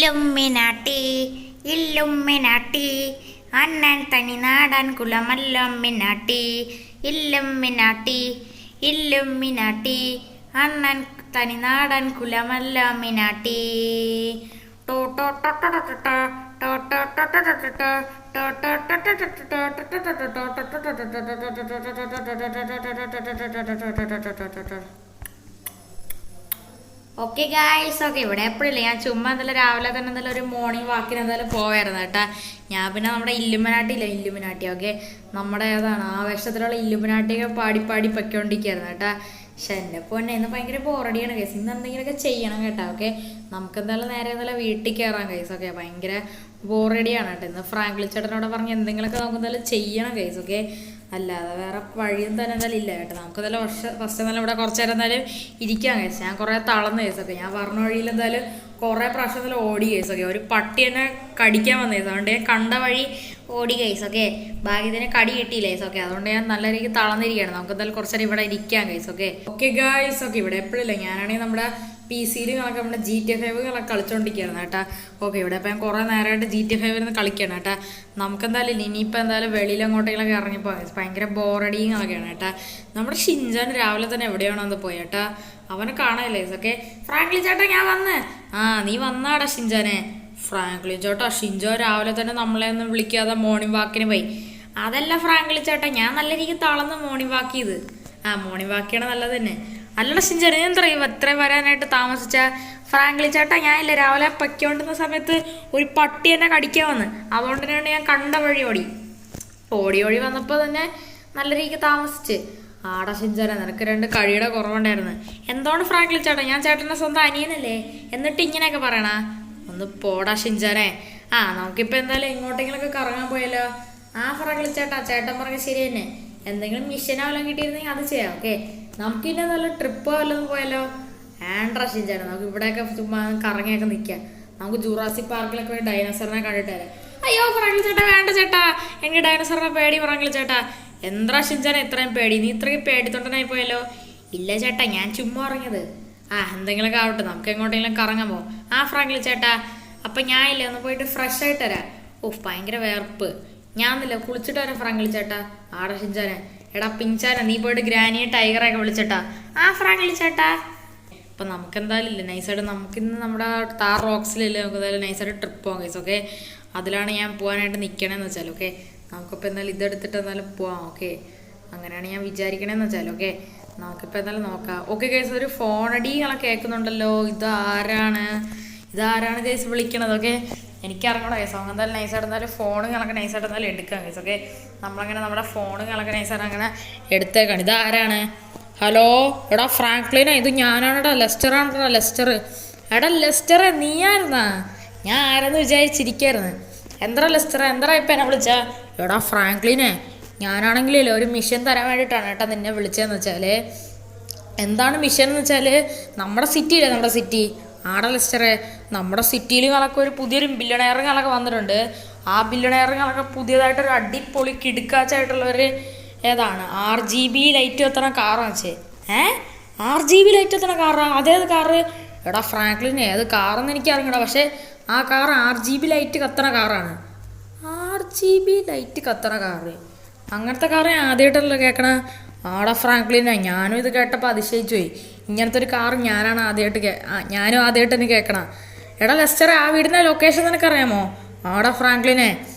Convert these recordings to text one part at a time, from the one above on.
ഇല്ലുമ്മിനാട്ടി ഇല്ലുമ്മിനാട്ടി അണ്ണൻ തനിനാടൻ കുലമല്ലുമ്മിനാട്ടി ഇല്ലുമ്മിനാട്ടി ഇല്ലുമ്മിനാട്ടി അണ്ണൻ തനിനാടൻ കുലമല്ലുമ്മിനാട്ടി ടോ ടോ ടോ ടോ ടോ ടോ ടോ. ഓക്കെ ഗായ്സ്, ഓക്കെ ഇവിടെ എപ്പോഴില്ല ഞാൻ ചുമ്മാ എന്തായാലും രാവിലെ തന്നെ എന്തായാലും ഒരു മോർണിംഗ് വാക്കിന് എന്തായാലും പോവായിരുന്നു കേട്ടാ. ഞാൻ പിന്നെ നമ്മുടെ ഇല്ലുമിനാട്ടി ഓക്കെ നമ്മുടെ ഏതാണ് ആവേശത്തിലുള്ള ഇല്ലുമിനാട്ടിയൊക്കെ പാടി പാടി പൊയ്ക്കൊണ്ടിരിക്കുകയായിരുന്നു കേട്ടാ. പക്ഷെ എൻ്റെ പൊന്നെ ഇന്ന് ഭയങ്കര ബോറടിയാണ് കേസ്. ഇന്ന് എന്തെങ്കിലുമൊക്കെ ചെയ്യണം കേട്ടോ. ഓക്കെ നമുക്ക് എന്തായാലും നേരെ എന്തായാലും വീട്ടിൽ കയറാം കേസ്. ഓക്കെ ഭയങ്കര ബോറടിയാണ് കേട്ടോ. ഇന്ന് ഫ്രാങ്ക്ലി ചേട്ടനോട് പറഞ്ഞ് എന്തെങ്കിലുമൊക്കെ നമുക്ക് എന്തായാലും ചെയ്യണം കേസ്. ഓക്കെ അല്ലാതെ വേറെ വഴിയും തന്നെ എന്തായാലും ഇല്ല കേട്ടോ. നമുക്ക് എന്തായാലും ഫസ്റ്റ് എന്തായാലും ഇവിടെ കുറച്ച് നേരം എന്തായാലും ഇരിക്കാം കേസ്. ഞാൻ കുറേ തളർന്ന കേസൊക്കെ ഞാൻ പറഞ്ഞ വഴിയിൽ എന്തായാലും കുറേ പ്രാവശ്യം എന്തായാലും ഓടി കേസൊക്കെ. ഒരു പട്ടി എന്നെ കടിക്കാൻ വന്ന കേസ്. അതുകൊണ്ട് ഞാൻ കണ്ട വഴി ഓടി കേസൊക്കെ. ഭാഗ്യത്തിന് കടി കിട്ടിയില്ല കേസൊക്കെ. അതുകൊണ്ട് ഞാൻ നല്ല രീതിക്ക് തളർന്നിരിക്കുകയാണ്. നമുക്ക് എന്തായാലും കുറച്ച് നേരം ഇവിടെ ഇരിക്കാം കേസ്. ഓക്കെ ഗായ്സ്, ഓക്കെ ഇവിടെ എപ്പോഴില്ല ഞാനാണെങ്കിൽ നമ്മുടെ PC-യിൽ കണക്ക് നമ്മുടെ GTA 5 കളിച്ചോണ്ടിരിക്കുകയായിരുന്നു കേട്ടാ. ഓക്കെ ഇവിടെ ഇപ്പം ഞാൻ കുറേ നേരമായിട്ട് GTA 5 ഇരുന്ന് കളിക്കണം കേട്ടാ. നമുക്കെന്തായാലും ഇനിയിപ്പോൾ എന്തായാലും വെളിയിൽ അങ്ങോട്ടെങ്കിലൊക്കെ ഇറങ്ങിപ്പോയി ഭയങ്കര ബോറടിയും കളൊക്കെയാണ് കേട്ടാ. നമ്മുടെ ഷിൻജാൻ രാവിലെ തന്നെ എവിടെയാണോ അത് പോയി കേട്ടാ. അവനെ കാണാനില്ലേ ഓക്കെ. ഫ്രാങ്ക്ലി ചേട്ടാ ഞാൻ വന്ന്. നീ വന്നാടാ ഷിൻജാനെ. ഫ്രാങ്ക്ലി ചേട്ടാ ഷിൻജോ രാവിലെ തന്നെ നമ്മളെ ഒന്നും വിളിക്കാതെ മോർണിംഗ് വാക്കിന് പോയി. അതല്ല ഫ്രാങ്ക്ലി ചേട്ടാ, ഞാൻ നല്ല രീതിക്ക് തളർന്ന് മോർണിംഗ് വാക്ക് ചെയ്ത്. മോർണിംഗ് വാക്കിയാണ് നല്ലത് തന്നെ. അല്ലട ഷിൻജാൻ എന്താ ഇത്ര വരാനായിട്ട് താമസിച്ച? ഫ്രാങ്ക്ലി ചേട്ടാ ഞാനില്ല രാവിലെ പൊയ്ക്കൊണ്ടിരുന്ന സമയത്ത് ഒരു പട്ടി എന്നെ കടിക്കാൻ വന്ന്. അതുകൊണ്ട് തന്നെയാണ് ഞാൻ കണ്ട വഴി ഓടി വന്നപ്പോൾ തന്നെ നല്ല രീതിക്ക് താമസിച്ച്. ആടാ ഷിൻജാനെ നിനക്ക് 2 കഴിയുടെ കുറവുണ്ടായിരുന്നു. എന്താണ് ഫ്രാങ്ക്ലി ചേട്ടാ, ഞാൻ ചേട്ടൻ്റെ സ്വന്തം അനിയനല്ലേ, എന്നിട്ട് ഇങ്ങനെയൊക്കെ പറയണ? ഒന്ന് പോടാ ഷിൻജാനെ. നമുക്കിപ്പോൾ എന്തായാലും എങ്ങോട്ടെങ്കിലൊക്കെ കറങ്ങാൻ പോയാലോ? ഫ്രാങ്ക്ലി ചേട്ടാ ചേട്ടൻ പറഞ്ഞ ശരി തന്നെ. എന്തെങ്കിലും മിഷനോ വല്ലതും കിട്ടിയിരുന്നെങ്കിൽ അത് ചെയ്യാം. ഓക്കെ നമുക്ക് ഇന്നെ നല്ല ട്രിപ്പോ വല്ലതും പോയാലോ? ഷിൻജാനെ നമുക്ക് ഇവിടെയൊക്കെ ചുമ്മാ കറങ്ങിയൊക്കെ നിൽക്കാം. നമുക്ക് ജുറാസിക് പാർക്കിലൊക്കെ പോയി ഡൈനോസറിനെ കണ്ടിട്ട് വരാം. അയ്യോ ഫ്രാങ്ക്ലി ചേട്ടാ വേണ്ട ചേട്ടാ, എനിക്ക് ഡൈനോസറിനെ പേടി ഫ്രാങ്ക്ലി ചേട്ടാ. എന്താ ഷിൻജാനെ ഇത്രയും പേടി? നീ ഇത്രയും പേടിത്തൊണ്ടനായി പോയല്ലോ. ഇല്ല ചേട്ടാ ഞാൻ ചുമ്മാ ഇറങ്ങിയത്. എന്തെങ്കിലുമൊക്കെ ആവട്ടെ, നമുക്ക് എങ്ങോട്ടെങ്കിലും കറങ്ങാൻ പോകാം. ഫ്രാങ്ക്ലി ചേട്ടാ അപ്പം ഞാൻ ഇല്ല ഒന്ന് പോയിട്ട് ഫ്രഷ് ആയിട്ട് വരാം. ഭയങ്കര വേർപ്പ്. ഞാനില്ല കുളിച്ചിട്ട് വരാം ഫ്രാങ്ക്ലി ചേട്ടാ. ഷിൻജാനെ എടാ പിഞ്ചാനെ നീ പോയിട്ട് ഗ്രാനിയെ ടൈഗറൊക്കെ വിളിച്ചേട്ടാ. ഫ്രാങ്ക്ലി ചേട്ടാ അപ്പം നമുക്ക് എന്തായാലും ഇല്ല നൈസായിട്ട് നമുക്കിന്ന് നമ്മുടെ താർ റോക്സിലില്ല നമുക്ക് എന്തായാലും നൈസായിട്ട് ട്രിപ്പ് പോകാം കേസ്. ഓക്കെ അതിലാണ് ഞാൻ പോകാനായിട്ട് നിൽക്കണമെന്ന് വെച്ചാൽ. ഓക്കെ നമുക്കിപ്പോൾ എന്തായാലും ഇതെടുത്തിട്ട് എന്തായാലും പോവാം. ഓക്കെ അങ്ങനെയാണ് ഞാൻ വിചാരിക്കണമെന്ന് വെച്ചാൽ. ഓക്കെ നമുക്കിപ്പോൾ എന്തായാലും നോക്കാം. ഓക്കെ കേസ് ഒരു ഫോണടികളെ കേൾക്കുന്നുണ്ടല്ലോ. ഇതാരാണ് കേസ് വിളിക്കണത്? ഓക്കെ എനിക്കറിഞ്ഞൂടാ കേസ്. അങ്ങനെ എന്തായാലും നൈസായിട്ട് എന്തായാലും ഫോണുകളൊക്കെ നൈസായിട്ട് എന്തായാലും എടുക്കാം കേസ്. ഓക്കെ നമ്മളങ്ങനെ നമ്മുടെ ഫോണുകളൊക്കെ നൈസായിട്ട് അങ്ങനെ എടുത്തേക്കാണ്. ഇതാരാണ്? ഹലോ എടാ ഫ്രാങ്ക്ലിനാ, ഇത് ഞാനാണെടാ ലെസ്റ്ററാണെടാ ലെസ്റ്റർ. എടാ ലെസ്റ്റർ നീയായിരുന്നാ? ഞാൻ ആരെന്ന് വിചാരിച്ചിരിക്കായിരുന്നു. എന്താ ലെസ്റ്റർ എന്താ ഇപ്പം എന്നെ വിളിച്ചാ? എടാ ഫ്രാങ്ക്ലിനെ ഞാനാണെങ്കിലേ ഒരു മിഷൻ തരാൻ വേണ്ടിയിട്ടാണ് കേട്ടോ നിന്നെ വിളിച്ചതെന്ന് വെച്ചാൽ. എന്താണ് മിഷൻ എന്ന് വെച്ചാൽ നമ്മുടെ സിറ്റിയില്ലേ നമ്മുടെ സിറ്റി. ലെസ്റ്ററെ നമ്മുടെ സിറ്റിയിൽ കണക്ക് ഒരു പുതിയൊരു ബില്യണയറുകളൊക്കെ വന്നിട്ടുണ്ട്. ആ ബില്യണയറുകളൊക്കെ പുതിയതായിട്ടൊരു അടിപൊളി കിടുക്കാച്ചായിട്ടുള്ളൊരു ഏതാണ് RGB ലൈറ്റ് കത്തണ കാറാണ് വെച്ചേ. RGB ലൈറ്റ് കത്തണ കാറാണ്. അതേത് കാറ്? എടാ ഫ്രാങ്ക്ലിന് ഏത് കാറെന്ന് എനിക്ക് അറിഞ്ഞൂടാ, പക്ഷേ ആ കാർ RGB ലൈറ്റ് കത്തണ കാറാണ്. RGB ലൈറ്റ് കത്തണ കാറ് അങ്ങനത്തെ കാറ് ഞാൻ ആദ്യമായിട്ടല്ലോ കേൾക്കണ. ഫ്രാങ്ക്ലിനാ ഞാനും ഇത് കേട്ടപ്പോൾ അതിശയിച്ചു പോയി. ഇങ്ങനത്തെ ഒരു കാർ ഞാനും ആദ്യമായിട്ട് തന്നെ കേൾക്കണം. എടാ ലെസ്റ്റർ ആ വീടിൻ്റെ ലൊക്കേഷൻ നിനക്കറിയാമോ? ഫ്രാങ്ക്ലിനെ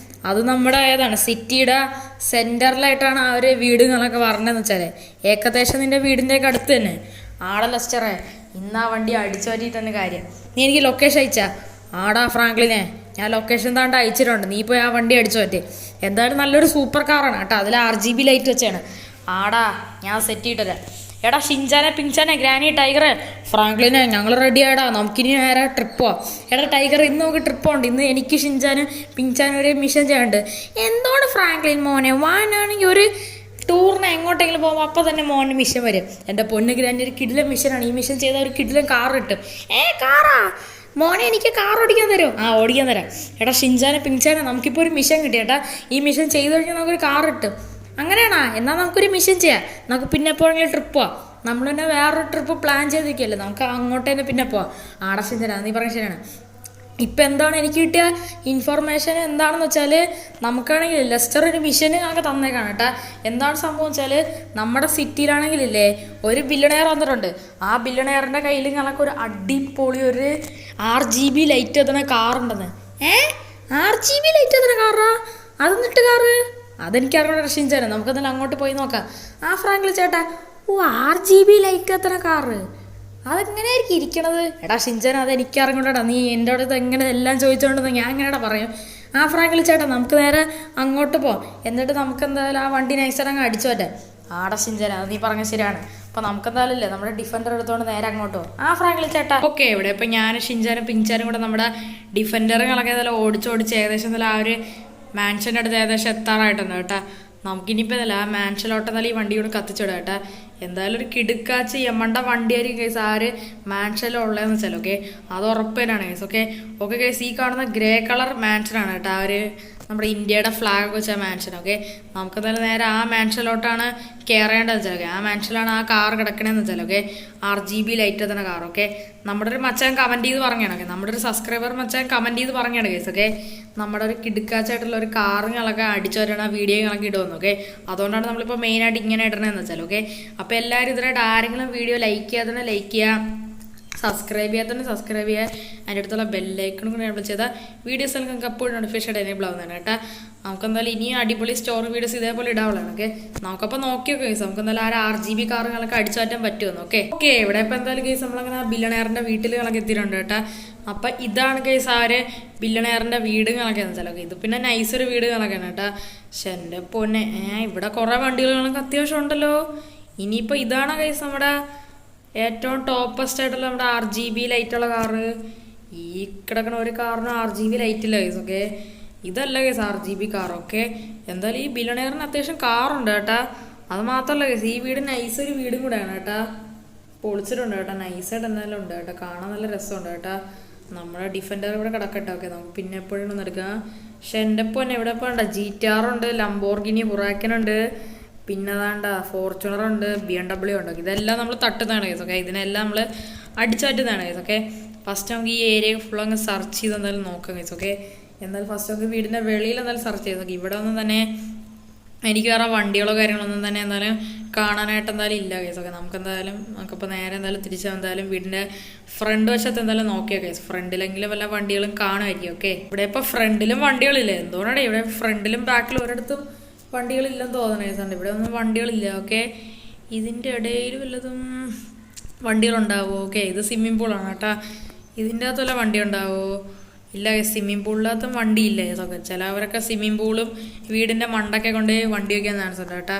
അത് നമ്മുടെ ഏതാണ് സിറ്റിയുടെ സെൻറ്ററിലായിട്ടാണ് ആ ഒരു വീടുകളൊക്കെ പറഞ്ഞതെന്ന് വെച്ചാൽ ഏകദേശം നിൻ്റെ വീടിൻ്റെയൊക്കെ അടുത്ത് തന്നെ. ലെസ്റ്ററെ ഇന്ന് ആ വണ്ടി അടിച്ചു പറ്റിയിട്ടെന്ന് കാര്യം. നീ എനിക്ക് ലൊക്കേഷൻ അയച്ചാ? ഫ്രാങ്ക്ലിനെ ഞാൻ ലൊക്കേഷൻ താണ്ട് അയച്ചിട്ടുണ്ട്. നീ പോയി ആ വണ്ടി അടിച്ചു പറ്റി. എന്തായാലും നല്ലൊരു സൂപ്പർ കാറാണ് കേട്ടോ. അതിൽ RGB ലൈറ്റ് വെച്ചാണ്. ഞാൻ സെറ്റ് ചെയ്തിട്ടരാ. എടാ ഷിൻജാനെ പിഞ്ചാനെ ഗ്രാനി ടൈഗറെ ഫ്രാങ്ക്ലിനെ ഞങ്ങൾ റെഡി ആയിടാ. നമുക്കിനി നേരെ ട്രിപ്പ് പോവാം. എടാ ടൈഗർ ഇന്ന് നമുക്ക് ട്രിപ്പ് ഉണ്ട്. ഇന്ന് എനിക്ക് ഷിൻജാനും പിഞ്ചാനും ഒരു മിഷൻ ചെയ്യാനുണ്ട്. എന്താണ് ഫ്രാങ്ക്ലിൻ മോനെ വാനാണെങ്കിൽ ഒരു ടൂറിന് എങ്ങോട്ടെങ്കിലും പോകുമ്പോൾ അപ്പം തന്നെ മോന് മിഷൻ വരും. എൻ്റെ പൊന്ന് ഗ്രാനി ഒരു കിടിലൻ മിഷനാണ്. ഈ മിഷൻ ചെയ്താൽ ഒരു കിടിലൻ കാർ കിട്ടും. കാറാ മോനെ എനിക്ക് കാർ ഓടിക്കാൻ തരും? ഓടിക്കാൻ തരാം. എടാ ഷിൻജാനെ പിഞ്ചാനെ നമുക്കിപ്പോൾ ഒരു മിഷൻ കിട്ടി കേട്ടാ. ഈ മിഷൻ ചെയ്ത് കഴിഞ്ഞാൽ നമുക്കൊരു കാർ കിട്ടും. അങ്ങനെയാണോ? എന്നാൽ നമുക്കൊരു മിഷൻ ചെയ്യാം. നമുക്ക് പിന്നെ എപ്പോഴെങ്കിലും ട്രിപ്പ് പോവാം. നമ്മൾ തന്നെ വേറൊരു ട്രിപ്പ് പ്ലാൻ ചെയ്തിരിക്കുകയല്ലേ, നമുക്ക് അങ്ങോട്ട് തന്നെ പിന്നെ പോവാം. ഷിൻജാന നീ പറഞ്ഞ ശരിയാണ്. ഇപ്പം എന്താണ് എനിക്ക് കിട്ടിയ ഇൻഫർമേഷൻ എന്താണെന്ന് വെച്ചാൽ നമുക്കാണെങ്കിൽ ലെസ്റ്റർ ഒരു മിഷൻ ഒക്കെ തന്നേക്കാണ് കേട്ടോ. എന്താണ് സംഭവം വെച്ചാൽ നമ്മുടെ സിറ്റിയിലാണെങ്കിലില്ലേ ഒരു ബില്യണയർ വന്നിട്ടുണ്ട്. ആ ബില്യണയറിൻ്റെ കയ്യിൽ കണക്ക് ഒരു അടിപൊളി ഒരു RGB ലൈറ്റ് എത്തുന്ന കാറുണ്ടെന്ന്. RGB ലൈറ്റ് എത്തുന്ന കാറാ അതെന്നിട്ട് കാറ് അതെനിക്കറിയാം റഷ്യൻ. നമുക്കെന്തായാലും അങ്ങോട്ട് പോയി നോക്കാം. ഫ്രാങ്കിൾ ചേട്ടാ, RGB ലൈറ്റ് എത്തുന്ന കാറ് അതെങ്ങനെയായിരിക്കും ഇരിക്കണത്? എടാ ഷിൻചാൻ അതെനിക്കറിഞ്ഞൂടാ, നീ എൻ്റെ അടുത്ത് എങ്ങനെ എല്ലാം ചോദിച്ചോണ്ടെന്ന് ഞാൻ എങ്ങനെയാടാ പറയും. ഫ്രാങ്കിൾ ചേട്ടാ നമുക്ക് നേരെ അങ്ങോട്ട് പോവാം, എന്നിട്ട് നമുക്ക് എന്തായാലും ആ വണ്ടി നൈസായിട്ട് അങ്ങ് അടിച്ചു പറ്റാം. ആടാ ഷിൻചാൻ അത് നീ പറഞ്ഞ ശരിയാണ്. അപ്പം നമുക്കെന്തായാലും ഇല്ലേ നമ്മുടെ ഡിഫൻഡർ എടുത്തുകൊണ്ട് നേരെ അങ്ങോട്ട് പോകും. ഫ്രാങ്കിൾ ചേട്ടാ ഓക്കെ. ഇവിടെ ഇപ്പം ഞാൻ ഷിൻചാനും പിഞ്ചാനും കൂടെ നമ്മുടെ ഡിഫൻഡറുകളൊക്കെ ഏതായാലും ഓടിച്ചോടിച്ച് ഏകദേശം എന്തായാലും ആ ഒരു മാൻഷൻ്റെ അടുത്ത് ഏകദേശം എത്താറായിട്ടുണ്ട് കേട്ടോ. നമുക്കിനിയിപ്പോൾ ഇതല്ല ആ മാൻഷനിലോട്ട് എന്തായാലും ഈ വണ്ടി കൂടെ കത്തിച്ചിടുക കേട്ടോ. എന്തായാലും ഒരു കിടുക്കാച്ച് യമണ്ട വണ്ടിയായിരിക്കും കേസ് ആര് മാൻഷനിലുള്ളതെന്ന് വെച്ചാൽ. ഓക്കെ അത് ഉറപ്പ് തന്നെയാണ് കേസ്. ഓക്കെ കേസ് ഈ കാണുന്ന ഗ്രേ കളർ മാൻഷനാണ് കേട്ടോ ആ ഒരു നമ്മുടെ ഇന്ത്യയുടെ ഫ്ലാഗ് വെച്ച മാൻഷൻ. ഓക്കെ നമുക്കെന്തായാലും നേരെ ആ മാൻഷനിലോട്ടാണ് കയറേണ്ടതെന്ന് വെച്ചാൽ. ഓക്കെ ആ മാൻഷനിലാണ് ആ കാർ കിടക്കണേന്ന് വെച്ചാൽ. ഓക്കെ RGB ലൈറ്റ് എത്തുന്ന കാർ. ഓക്കെ നമ്മുടെ ഒരു മച്ചാൻ കമൻറ്റ് ചെയ്ത് പറഞ്ഞാണ്. ഓക്കെ നമ്മുടെ ഒരു സബ്സ്ക്രൈബർ മച്ചാൻ കമൻറ്റ് ചെയ്ത് പറഞ്ഞാണ് കേസ്. ഓക്കെ നമ്മുടെ ഒരു കിടുക്കാച്ചായിട്ടുള്ള ഒരു കാറുകളൊക്കെ അടിച്ചു വരണ വീഡിയോകളൊക്കെ ഇടുമെന്ന്. ഓക്കെ അതുകൊണ്ടാണ് നമ്മളിപ്പോൾ മെയിനായിട്ട് ഇങ്ങനെ ഇടണമെന്ന് വെച്ചാൽ. ഓക്കെ അപ്പോൾ എല്ലാവരും ഇതിനായിട്ട് ആരെങ്കിലും വീഡിയോ ലൈക്ക് ചെയ്യാതെ ലൈക്ക് ചെയ്യുക, സബ്സ്ക്രൈബ് ചെയ്യാത്തന്നെ സബ്സ്ക്രൈബ് ചെയ്യുക, അതിൻ്റെ അടുത്തുള്ള ബെല്ലൈക്കണും കൂടി എനേബിൾ ചെയ്താൽ വീഡിയോസ് എല്ലാം നിങ്ങൾക്ക് എപ്പോഴും നോട്ടിഫിക്കേഷൻ എനേബിൾ ആവുന്നതാണ് കേട്ടോ. നമുക്കെന്തായാലും ഇനിയും അടിപൊളി സ്റ്റോറി വീഡിയോസ് ഇതേപോലെ ഇടാവുള്ളതാണ്. ഓക്കെ നമുക്കപ്പോൾ നോക്കിയൊക്കെ കേസ് നമുക്കെന്തായാലും ആ RGB കാറുകളൊക്കെ അടിച്ചു മാറ്റാൻ പറ്റുമെന്ന്. ഓക്കെ ഇവിടെ ഇപ്പോൾ എന്തായാലും കേസ് നമ്മളങ്ങനെ ആ ബില്യണയറിൻ്റെ വീട്ടിലുകളൊക്കെ എത്തിയിട്ടുണ്ട് കേട്ടോ. അപ്പം ഇതാണ് കേസ് ആ ഒരു ബില്യണയറിൻ്റെ വീടുകളൊക്കെ എന്ന് വെച്ചാൽ. ഓക്കെ ഇത് പിന്നെ നൈസൊരു വീടുകളൊക്കെയാണ് കേട്ടോ. പക്ഷെ എൻ്റെ പൊന്നെ ഇവിടെ കുറേ വണ്ടികളൊക്കെ അത്യാവശ്യം ഉണ്ടല്ലോ. ഇനിയിപ്പോൾ ഇതാണ് കേസ് നമ്മുടെ ഏറ്റവും ടോപ്പസ്റ്റ് ആയിട്ടുള്ള നമ്മുടെ RGB ലൈറ്റുള്ള കാറ്. ഈ കിടക്കണ ഒരു കാറിന് RGB ലൈറ്റില്ല കേസ്. ഓക്കെ ഇതല്ല കേസ് RGB കാർ. ഓക്കെ എന്തായാലും ഈ ബില്യണയറിന് അത്യാവശ്യം കാറുണ്ട് കേട്ടാ. അത് മാത്രമല്ല കേസ് ഈ വീട് നൈസൊരു വീടും കൂടെയാണ് കേട്ടാ. പൊളിച്ചിട്ടുണ്ട് കേട്ടോ, നൈസായിട്ട് എന്തായാലും ഉണ്ട് കേട്ടോ, കാണാൻ നല്ല രസമുണ്ട് കേട്ടോ. നമ്മുടെ ഡിഫൻഡർ ഇവിടെ കിടക്കട്ടെ. ഓക്കെ നമുക്ക് പിന്നെ എപ്പോഴും ഒന്ന് എടുക്കാം. പക്ഷെ എൻ്റെ ഇപ്പോൾ തന്നെ ഇവിടെ ഇപ്പോൾ GTR ഉണ്ട്, ലംബോർഗിനി ഹുറാക്കനുണ്ട്, പിന്നെ അതാണ്ട ഫോർച്യൂണർ ഉണ്ട്, BMW ഉണ്ട്. ഇതെല്ലാം നമ്മൾ തട്ടുന്നതാണ് കേസ്. ഓക്കെ ഇതിനെല്ലാം നമ്മൾ അടിച്ചാറ്റുന്നതാണ് കേസ്. ഓക്കെ ഫസ്റ്റ് നമുക്ക് ഈ ഏരിയ ഫുൾ അങ്ങ് സെർച്ച് ചെയ്ത് എന്തായാലും നോക്കാം കേസ്. ഓക്കെ എന്തായാലും ഫസ്റ്റ് നമുക്ക് വീടിൻ്റെ വെളിയിൽ എന്തായാലും സെർച്ച് ചെയ്ത് നോക്കി. ഇവിടെ ഒന്നും തന്നെ എനിക്ക് വേറെ വണ്ടികളോ കാര്യങ്ങളൊന്നും തന്നെ എന്തായാലും കാണാനായിട്ട് എന്തായാലും ഇല്ല കേസ്. ഓക്കെ നമുക്കിപ്പോൾ നേരെ എന്തായാലും തിരിച്ച് എന്തായാലും വീടിൻ്റെ ഫ്രണ്ട് വശത്ത് എന്തായാലും നോക്കിയാൽ കേസ്. ഫ്രണ്ടിലെങ്കിലും വല്ല വണ്ടികളും കാണുമായിരിക്കും. ഓക്കെ ഇവിടെ ഇപ്പോൾ ഫ്രണ്ടിലും വണ്ടികളില്ലേ, എന്തുകൊണ്ടാണ് ഇവിടെ ഫ്രണ്ടിലും ബാക്കിലും ഒരിടത്തും വണ്ടികളില്ലെന്ന് തോന്നണ കേസുണ്ട്. ഇവിടെ ഒന്നും വണ്ടികളില്ല. ഓക്കെ ഇതിൻ്റെ ഇടയിൽ വല്ലതും വണ്ടികളുണ്ടാവുമോ? ഓക്കെ ഇത് സ്വിമ്മിംഗ് പൂളാണ് കേട്ടോ. ഇതിൻ്റെ അകത്ത് വല്ല വണ്ടി ഉണ്ടാവുമോ? ഇല്ല സ്വിമ്മിംഗ് പൂളിനകത്തും വണ്ടിയില്ല കേസൊക്കെ. ചിലവരൊക്കെ സ്വിമ്മിംഗ് പൂളും വീടിൻ്റെ മണ്ടൊക്കെ കൊണ്ട് വണ്ടി വയ്ക്കാൻ ചാൻസ് ഉണ്ട് കേട്ടോ.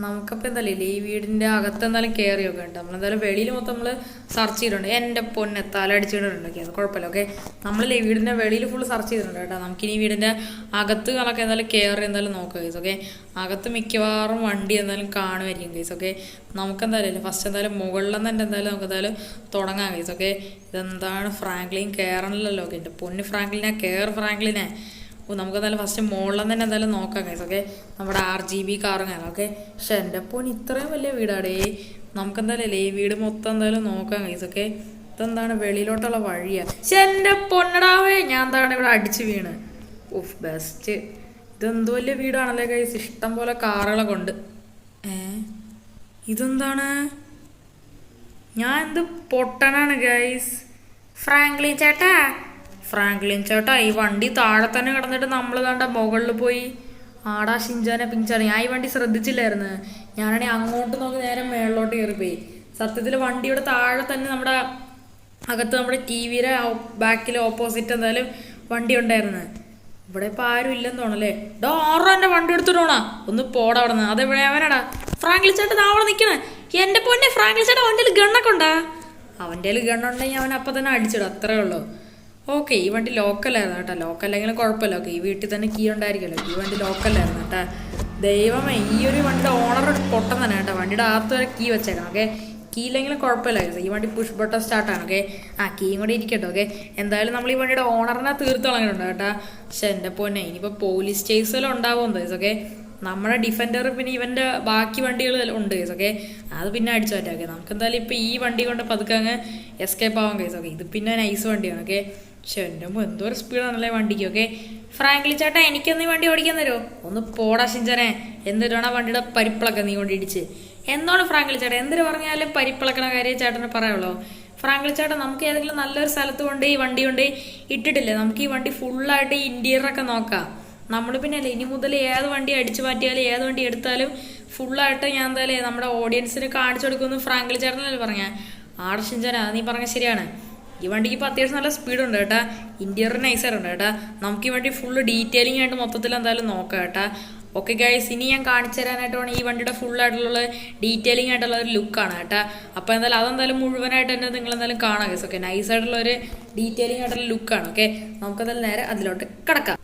നമുക്കപ്പോൾ എന്തായാലും ഇല്ലേ ഈ വീടിൻ്റെ അകത്ത് എന്തായാലും കയറി ഒക്കെ ഉണ്ട്. നമ്മളെന്തായാലും വെളിയിൽ മൊത്തം നമ്മൾ സെർച്ച് ചെയ്തിട്ടുണ്ട്. എൻ്റെ പൊന്നെ തല അടിച്ചിട്ടുണ്ട്. അത് കുഴപ്പമില്ല. ഓക്കെ നമ്മളില്ലേ വീടിൻ്റെ വെളിയിൽ ഫുൾ സെർച്ച് ചെയ്തിട്ടുണ്ട് കേട്ടോ. നമുക്കിനി വീടിൻ്റെ അകത്ത് കളൊക്കെ എന്തായാലും കയറി എന്തായാലും നോക്കാം കേസ്. ഓക്കെ അകത്ത് മിക്കവാറും വണ്ടി എന്തായാലും കാണുമായിരിക്കും കേസ്. ഓക്കെ നമുക്കെന്തായാലും ഫസ്റ്റ് എന്തായാലും മുകളിൽ തന്നെ എന്തായാലും നമുക്ക് എന്തായാലും തുടങ്ങാം കേസ്. ഓക്കെ ഇതെന്താണ് ഫ്രാങ്ക്ലിൻ കയറണല്ലോ. ഓക്കെ എൻ്റെ പൊന്ന് ഫ്രാങ്ക്ലിനെ ഫ്രാങ്ക്ലിനെ നമുക്കെന്തായാലും ഫസ്റ്റ് മുകളിൽ തന്നെ എന്തായാലും നോക്കാം കേസ്. ഓക്കെ നമ്മുടെ RGB കാറും കാണാം. ഓക്കെ പക്ഷെ എൻ്റെ പൊന്ന് ഇത്രയും വലിയ വീടാടേ. നമുക്കെന്തായാലും അല്ലേ ഈ വീട് മൊത്തം എന്തായാലും നോക്കാം കേസ്. ഓക്കെ ഇതെന്താണ് വെളിയിലോട്ടുള്ള വഴിയാണ്. പക്ഷെ എൻ്റെ പൊന്നടാവേ ഞാൻ എന്താണ് ഇവിടെ അടിച്ച് വീണ്. ബെസ്റ്റ് ഇതെന്ത് വലിയ വീടാണല്ലേ കേസ്. ഇഷ്ടം പോലെ കാറുകളൊക്കെ ഉണ്ട്. ഇതെന്താണ് ഞാൻ എന്ത് പൊട്ടനാണ് ഗൈസ്. ഫ്രാങ്ക്ലിൻ ചേട്ടാ ഈ വണ്ടി താഴെ തന്നെ കിടന്നിട്ട് നമ്മൾ കണ്ട മുകളിൽ പോയി. ആടാ ഷിൻചാനെ പിഞ്ചാനെ ഞാൻ ഈ വണ്ടി ശ്രദ്ധിച്ചില്ലായിരുന്നു. ഞാനാണെങ്കിൽ അങ്ങോട്ട് നോക്കി നേരെ മേളിലോട്ട് കയറിപ്പോയി. സത്യത്തിൽ വണ്ടിയുടെ താഴെ തന്നെ നമ്മുടെ അകത്ത് നമ്മുടെ TV-യുടെ ബാക്കിൽ ഓപ്പോസിറ്റ് എന്തായാലും വണ്ടി ഉണ്ടായിരുന്നു. ഇവിടെ ഇപ്പോൾ ആരും ഇല്ലെന്ന് തോന്നല്ലേ. എൻ്റെ വണ്ടി എടുത്തിട്ടോണാ ഒന്ന് പോടാ അവിടെ നിന്ന്. അതെവിടെ അവനാടാ ഫ്രാങ്ക്ലിൻ ചേട്ടൻ അവിടെ നിൽക്കണേ. എൻ്റെ പൊന്നെ ഫ്രാങ്ക്ലിൻ ചേട്ടാ അവൻ്റെ ഗണ്ണൊക്കെ ഉണ്ടാ. അവൻ്റെ ഗണ്ണുണ്ടെങ്കിൽ അവൻ അപ്പം തന്നെ അടിച്ചിടും, അത്രേ ഉള്ളൂ. ഓക്കെ ഈ വണ്ടി ലോക്കലായിരുന്നു കേട്ടോ. ലോക്കല്ലെങ്കിലും കുഴപ്പമില്ല. ഓക്കെ ഈ വീട്ടിൽ തന്നെ കീ ഉണ്ടായിരിക്കുമല്ലോ. ഈ വണ്ടി ലോക്കലായിരുന്നു കേട്ടോ. ദൈവമേ ഈ ഒരു വണ്ടിയുടെ ഓണർ പൊട്ടൻ തന്നെ കേട്ടോ. വണ്ടിയുടെ അകത്ത് വരെ കീ വെച്ചേക്കണം. ഓക്കെ കീ ഇല്ലെങ്കിലും കുഴപ്പമില്ല. ഈ വണ്ടി പുഷ് ബട്ടൺ സ്റ്റാർട്ടാണ്. ഓക്കെ കീയും കൂടെ ഇരിക്കട്ടോ. ഓക്കെ എന്തായാലും നമ്മൾ ഈ വണ്ടിയുടെ ഓണറിനെ തീർത്ത് കളഞ്ഞിട്ടുണ്ട് കേട്ടോ. പക്ഷെ എൻ്റെ പൊന്നെ ഇനിയിപ്പോൾ പോലീസ് കേസെല്ലാം ഉണ്ടാവുമെന്ന് കേസ്. ഓക്കെ നമ്മുടെ ഡിഫൻഡർ പിന്നെ ഇവൻ്റെ ബാക്കി വണ്ടികൾ ഉണ്ട് കേസ്. ഓക്കെ അത് പിന്നെ അടിച്ചു മാറ്റാം. ഓക്കെ നമുക്ക് എന്തായാലും ഇപ്പോൾ ഈ വണ്ടി കൊണ്ട് പതുക്കെ അങ്ങ് എസ്കേപ്പ് ആവാൻ കേസ്. ഓക്കെ ഇത് പിന്നെ നൈസ് വണ്ടിയാണ്. ഓക്കെ പക്ഷെ എൻ്റെ എന്തോരം സ്പീഡാണല്ലേ വണ്ടിക്ക്. ഓക്കെ ഫ്രാങ്ക്ലി ചേട്ടാ എനിക്കൊന്ന് ഈ വണ്ടി ഓടിക്കാൻ തരുമോ? ഒന്ന് പോടാ ഷിഞ്ചനെ, എന്തിനാണ് വണ്ടിയുടെ പരിപ്പിളക്ക നീ കൊണ്ട് ഇടിച്ച്? എന്താണ് ഫ്രാങ്ക്ലി ചേട്ടാ എന്തിനു പറഞ്ഞാലും പരിപ്പിളക്കണ കാര്യം ചേട്ടന് പറയാമല്ലോ. ഫ്രാങ്ക്ലി ചേട്ടാ നമുക്ക് ഏതെങ്കിലും നല്ലൊരു സ്ഥലത്ത് കൊണ്ട് ഈ വണ്ടി കൊണ്ട് ഇട്ടിട്ടില്ലേ, നമുക്ക് ഈ വണ്ടി ഫുള്ളായിട്ട് ഇന്റീരിയറൊക്കെ നോക്കാം. നമ്മൾ പിന്നെ അല്ലേ ഇനി മുതൽ ഏത് വണ്ടി അടിച്ചു മാറ്റിയാലും ഏത് വണ്ടി എടുത്താലും ഫുള്ളായിട്ട് ഞാൻ എന്തായാലും നമ്മുടെ ഓഡിയൻസിന് കാണിച്ചു കൊടുക്കുമെന്ന് ഫ്രാങ്ക്ലി ചേട്ടനല്ലേ പറഞ്ഞ. ഷിഞ്ചന നീ പറഞ്ഞ ശരിയാണ്. ഈ വണ്ടിക്ക് ഇപ്പോൾ അത്യാവശ്യം നല്ല സ്പീഡുണ്ട് കേട്ടാ, ഇന്റീരിയർ നൈസായിട്ടുണ്ട് കേട്ടാ. നമുക്ക് ഈ വണ്ടി ഫുള്ള് ഡീറ്റെയിലിംഗ് ആയിട്ട് മൊത്തത്തിൽ എന്തായാലും നോക്കാം കേട്ടാ. ഓക്കെ ഗൈസ്, ഇനി ഞാൻ കാണിച്ചു തരാനായിട്ട് വേണം ഈ വണ്ടിയുടെ ഫുള്ളായിട്ടുള്ള ഡീറ്റെയിലിംഗ് ആയിട്ടുള്ള ഒരു ലുക്കാണ് കേട്ടാ. അപ്പോൾ എന്തായാലും അതെന്തായാലും മുഴുവനായിട്ട് തന്നെ നിങ്ങൾ എന്തായാലും കാണാം ഗൈസ്. ഓക്കെ നൈസായിട്ടുള്ള ഒരു ഡീറ്റെയിലിംഗ് ആയിട്ടുള്ള ലുക്കാണ്. ഓക്കെ നമുക്കതെല്ലാം നേരെ അതിലോട്ട് കിടക്കാം.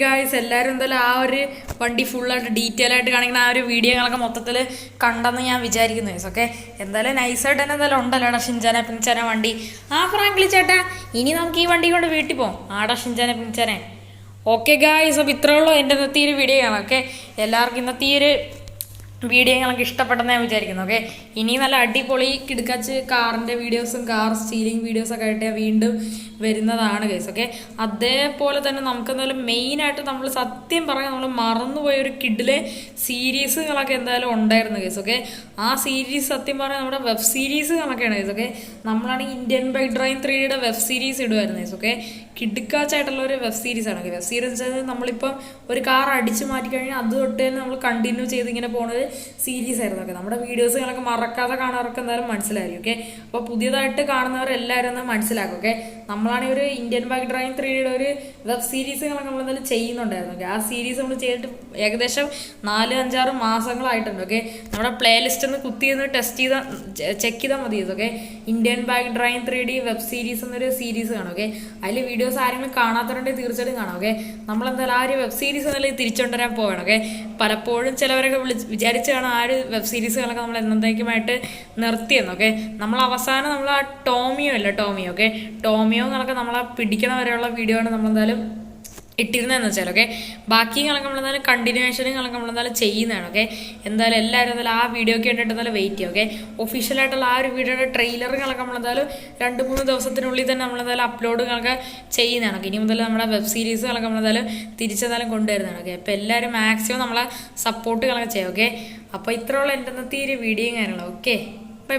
ഗായ്സ് എല്ലാവരും എന്തായാലും ആ ഒരു വണ്ടി ഫുള്ളായിട്ട് ഡീറ്റെയിൽ ആയിട്ട് കാണിക്കുന്ന ആ ഒരു വീഡിയോകളൊക്കെ മൊത്തത്തിൽ കണ്ടെന്ന് ഞാൻ വിചാരിക്കുന്നു ഗൈസ്. ഓക്കെ എന്തായാലും നൈസായിട്ട് തന്നെ എന്തായാലും ഉണ്ടല്ലോ ഷിഞ്ചാനെ പിഞ്ചാനെ വണ്ടി. ഫ്രാങ്ക്ലി ചേട്ടാ ഇനി നമുക്ക് ഈ വണ്ടി കൊണ്ട് വീട്ടിൽ പോകാം. ഷിഞ്ചാനെ പിഞ്ചാനെ. ഓക്കെ ഗായ്സ്, അപ്പോൾ ഇത്രേ ഉള്ളൂ എൻ്റെ ഇന്നത്തെ ഈ ഒരു വീഡിയോ ആണ്. ഓക്കെ എല്ലാവർക്കും ഇന്നത്തെ ഈ ഒരു വീഡിയോ ഞങ്ങൾക്ക് ഇഷ്ടപ്പെട്ടെന്ന് ഞാൻ വിചാരിക്കുന്നു. ഓക്കെ ഇനി നല്ല അടിപൊളി കിടക്കാച്ച് കാറിൻ്റെ വീഡിയോസും കാർ സ്റ്റീലിംഗ് വീഡിയോസൊക്കെ ആയിട്ട് വീണ്ടും വരുന്നതാണ് ഗൈസ്. ഓക്കെ അതേപോലെ തന്നെ നമുക്ക് എന്തായാലും മെയിനായിട്ട് നമ്മൾ സത്യം പറയാൻ നമ്മൾ മറന്നുപോയ ഒരു കിഡിലെ സീരീസുകളൊക്കെ എന്തായാലും ഉണ്ടായിരുന്നു ഗൈസ്. ഓക്കെ ആ സീരീസ് സത്യം പറയാൻ നമ്മുടെ വെബ് സീരീസുകളൊക്കെയാണ് ഗൈസ്. ഓക്കെ നമ്മളാണെങ്കിൽ ഇന്ത്യൻ ബൈക്ക് ഡ്രൈവ് 3യുടെ വെബ് സീരീസ് ഇടുമായിരുന്നു ഗൈസ്. ഓക്കെ കിടുക്കാച്ചായിട്ടുള്ള ഒരു വെബ് സീരീസാണ്. ഓക്കെ വെബ് സീരീസ് നമ്മളിപ്പം ഒരു കാർ അടിച്ചു മാറ്റി കഴിഞ്ഞാൽ അത് തൊട്ട് തന്നെ നമ്മൾ കണ്ടിന്യൂ ചെയ്ത് ഇങ്ങനെ പോകുന്നത് സീരീസ് ആയിരുന്നു. ഓക്കെ നമ്മുടെ വീഡിയോസുകളൊക്കെ മറക്കാതെ കാണാറൊക്കെ എന്തായാലും മനസ്സിലായിരിക്കും. ഓക്കെ അപ്പോൾ പുതിയതായിട്ട് കാണുന്നവരെല്ലാവരും ഒന്ന് മനസ്സിലാക്കും. ഓക്കെ നമ്മളാണെങ്കിൽ ഒരു ഇന്ത്യൻ ബൈക്ക് ഡ്രൈവ് 3യുടെ ഒരു വെബ് സീരീസുകളൊക്കെ നമ്മൾ എന്തായാലും ചെയ്യുന്നുണ്ടായിരുന്നു. ഓക്കെ ആ സീരീസ് നമ്മൾ ചെയ്തിട്ട് ഏകദേശം 4-5-6 മാസങ്ങളായിട്ടുണ്ട്. ഓക്കെ നമ്മുടെ പ്ലേലിസ്റ്റ് ഒന്ന് കുത്തി ഒന്ന് ടെസ്റ്റ് ചെയ്താൽ ചെക്ക് ചെയ്താൽ മതി. Okay Indian bike drive 3D web series എന്നൊരു സീരീസ് കാണും. ഓക്കെ അതിൽ വീഡിയോസ് ആരെങ്കിലും കാണാത്തവരുണ്ടെങ്കിൽ തീർച്ചയായിട്ടും കാണാം. ഓക്കെ നമ്മളെന്തായാലും ആ ഒരു വെബ് സീരീസ് എന്നാലും തിരിച്ചുകൊണ്ടുവരാൻ പോവുകയാണ്. ഓക്കെ പലപ്പോഴും ചിലവരൊക്കെ വിചാരിച്ച് കാണാം ആ ഒരു വെബ് സീരീസുകളൊക്കെ നമ്മൾ എന്നേക്കുമായിട്ട് നിർത്തിയെന്ന്. ഓക്കെ നമ്മൾ അവസാനം നമ്മൾ ആ ടോമിയോ ഓക്കെ ടോമിയോ എന്നൊക്കെ നമ്മളെ പിടിക്കണ വരെയുള്ള വീഡിയോ ആണ് നമ്മളെന്തായാലും ഇട്ടിരുന്നതെന്ന് വെച്ചാൽ. ഓക്കെ ബാക്കിങ്ങളൊക്കെ നമ്മളെന്തായാലും കണ്ടിന്യൂവേഷനുകളൊക്കെ നമ്മളെന്തായാലും ചെയ്യുന്നതാണ്. ഓക്കെ എന്തായാലും എല്ലാവരും എന്തായാലും ആ വീഡിയോക്ക് വേണ്ടിയിട്ട് എന്തായാലും വെയിറ്റ് ചെയ്യും. ഓക്കെ ഒഫീഷ്യലായിട്ടുള്ള ആ ഒരു വീഡിയോയുടെ ട്രെയിലറുകളൊക്കെ നമ്മളെന്തായാലും 2-3 ദിവസത്തിനുള്ളിൽ തന്നെ നമ്മളെന്തായാലും അപ്ലോഡുകളൊക്കെ ചെയ്യുന്നതാണ്. ഓക്കെ ഇനി മുതൽ നമ്മുടെ വെബ് സീരീസുകളൊക്കെ നമ്മളെന്തായാലും തിരിച്ചെന്തായാലും കൊണ്ടുവരുന്നതാണ്. ഓക്കെ അപ്പോൾ എല്ലാവരും മാക്സിമം നമ്മളെ സപ്പോർട്ടുകളൊക്കെ ചെയ്യും. ഓക്കെ അപ്പോൾ ഇത്രയുള്ള എൻ്റെ ഇന്നത്തെ ഈ ഒരു വീഡിയോയും കാര്യങ്ങളും. Okay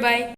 bye.